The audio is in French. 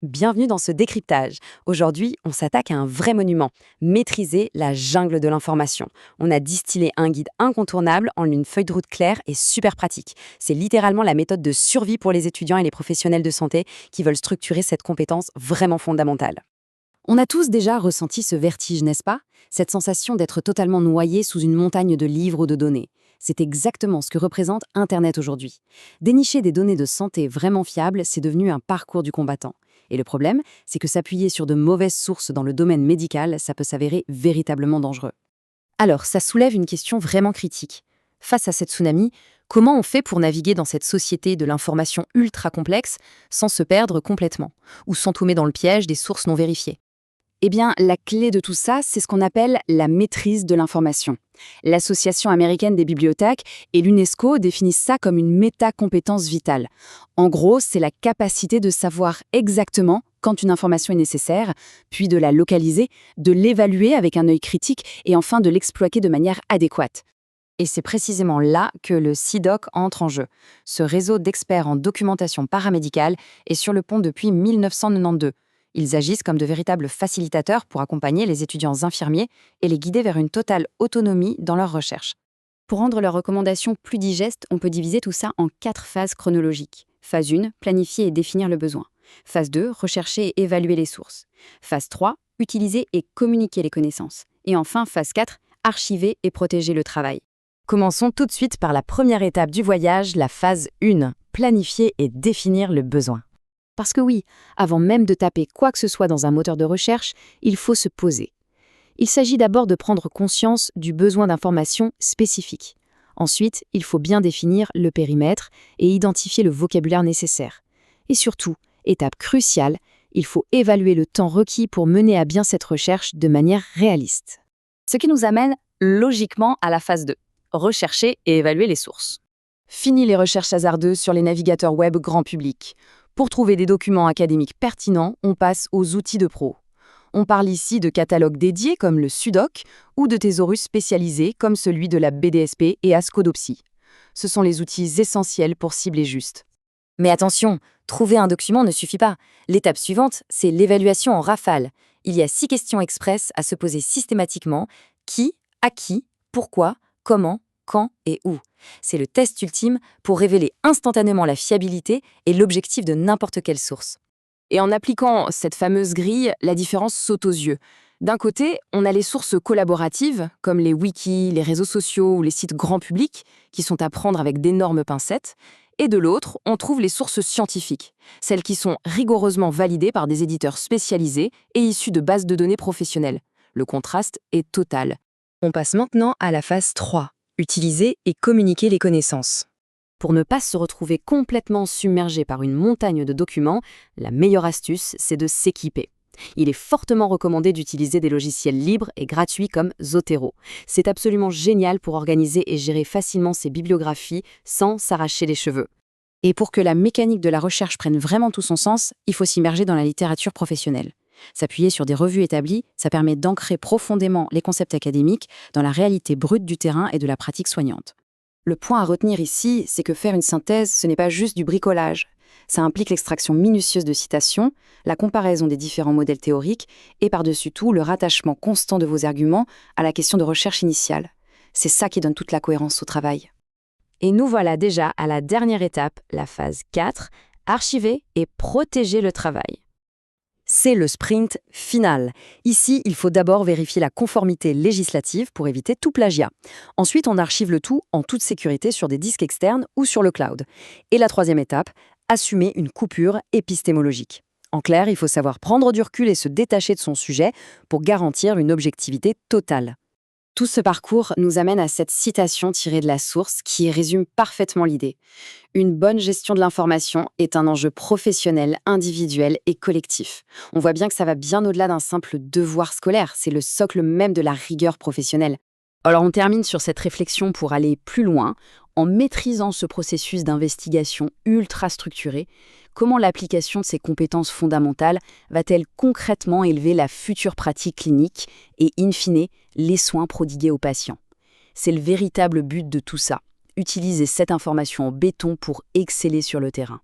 Bienvenue dans ce décryptage. Aujourd'hui, on s'attaque à un vrai monument, maîtriser la jungle de l'information. On a distillé un guide incontournable en une feuille de route claire et super pratique. C'est littéralement la méthode de survie pour les étudiants et les professionnels de santé qui veulent structurer cette compétence vraiment fondamentale. On a tous déjà ressenti ce vertige, n'est-ce pas? Cette sensation d'être totalement noyé sous une montagne de livres ou de données. C'est exactement ce que représente Internet aujourd'hui. Dénicher des données de santé vraiment fiables, c'est devenu un parcours du combattant. Et le problème, c'est que s'appuyer sur de mauvaises sources dans le domaine médical, ça peut s'avérer véritablement dangereux. Alors, ça soulève une question vraiment critique. Face à cette tsunami, comment on fait pour naviguer dans cette société de l'information ultra complexe sans se perdre complètement, ou sans tomber dans le piège des sources non vérifiées? Eh bien, la clé de tout ça, c'est ce qu'on appelle la maîtrise de l'information. L'Association américaine des bibliothèques et l'UNESCO définissent ça comme une métacompétence vitale. En gros, c'est la capacité de savoir exactement quand une information est nécessaire, puis de la localiser, de l'évaluer avec un œil critique et enfin de l'exploiter de manière adéquate. Et c'est précisément là que le CIDOC entre en jeu. Ce réseau d'experts en documentation paramédicale est sur le pont depuis 1992. Ils agissent comme de véritables facilitateurs pour accompagner les étudiants infirmiers et les guider vers une totale autonomie dans leurs recherches. Pour rendre leurs recommandations plus digestes, on peut diviser tout ça en 4 phases chronologiques. Phase 1, planifier et définir le besoin. Phase 2, rechercher et évaluer les sources. Phase 3, utiliser et communiquer les connaissances. Et enfin, phase 4, archiver et protéger le travail. Commençons tout de suite par la première étape du voyage, la phase 1, planifier et définir le besoin. Parce que oui, avant même de taper quoi que ce soit dans un moteur de recherche, il faut se poser. Il s'agit d'abord de prendre conscience du besoin d'informations spécifiques. Ensuite, il faut bien définir le périmètre et identifier le vocabulaire nécessaire. Et surtout, étape cruciale, il faut évaluer le temps requis pour mener à bien cette recherche de manière réaliste. Ce qui nous amène logiquement à la phase 2, rechercher et évaluer les sources. Fini les recherches hasardeuses sur les navigateurs web grand public. Pour trouver des documents académiques pertinents, on passe aux outils de pro. On parle ici de catalogues dédiés comme le SUDOC ou de thésaurus spécialisés comme celui de la BDSP et Ascodopsy. Ce sont les outils essentiels pour cibler juste. Mais attention, trouver un document ne suffit pas. L'étape suivante, c'est l'évaluation en rafale. Il y a 6 questions expresses à se poser systématiquement. Qui, à qui, pourquoi, comment, quand et où. C'est le test ultime pour révéler instantanément la fiabilité et l'objectif de n'importe quelle source. Et en appliquant cette fameuse grille, la différence saute aux yeux. D'un côté, on a les sources collaboratives, comme les wikis, les réseaux sociaux ou les sites grand public, qui sont à prendre avec d'énormes pincettes. Et de l'autre, on trouve les sources scientifiques, celles qui sont rigoureusement validées par des éditeurs spécialisés et issues de bases de données professionnelles. Le contraste est total. On passe maintenant à la phase 3. Utiliser et communiquer les connaissances. Pour ne pas se retrouver complètement submergé par une montagne de documents, la meilleure astuce, c'est de s'équiper. Il est fortement recommandé d'utiliser des logiciels libres et gratuits comme Zotero. C'est absolument génial pour organiser et gérer facilement ses bibliographies sans s'arracher les cheveux. Et pour que la mécanique de la recherche prenne vraiment tout son sens, il faut s'immerger dans la littérature professionnelle. S'appuyer sur des revues établies, ça permet d'ancrer profondément les concepts académiques dans la réalité brute du terrain et de la pratique soignante. Le point à retenir ici, c'est que faire une synthèse, ce n'est pas juste du bricolage. Ça implique l'extraction minutieuse de citations, la comparaison des différents modèles théoriques et par-dessus tout le rattachement constant de vos arguments à la question de recherche initiale. C'est ça qui donne toute la cohérence au travail. Et nous voilà déjà à la dernière étape, la phase 4, archiver et protéger le travail. C'est le sprint final. Ici, il faut d'abord vérifier la conformité législative pour éviter tout plagiat. Ensuite, on archive le tout en toute sécurité sur des disques externes ou sur le cloud. Et la troisième étape, assumer une coupure épistémologique. En clair, il faut savoir prendre du recul et se détacher de son sujet pour garantir une objectivité totale. Tout ce parcours nous amène à cette citation tirée de la source qui résume parfaitement l'idée. Une bonne gestion de l'information est un enjeu professionnel, individuel et collectif. On voit bien que ça va bien au-delà d'un simple devoir scolaire, c'est le socle même de la rigueur professionnelle. Alors on termine sur cette réflexion pour aller plus loin. En maîtrisant ce processus d'investigation ultra structuré, comment l'application de ces compétences fondamentales va-t-elle concrètement élever la future pratique clinique et, in fine, les soins prodigués aux patients? C'est le véritable but de tout ça, utiliser cette information en béton pour exceller sur le terrain.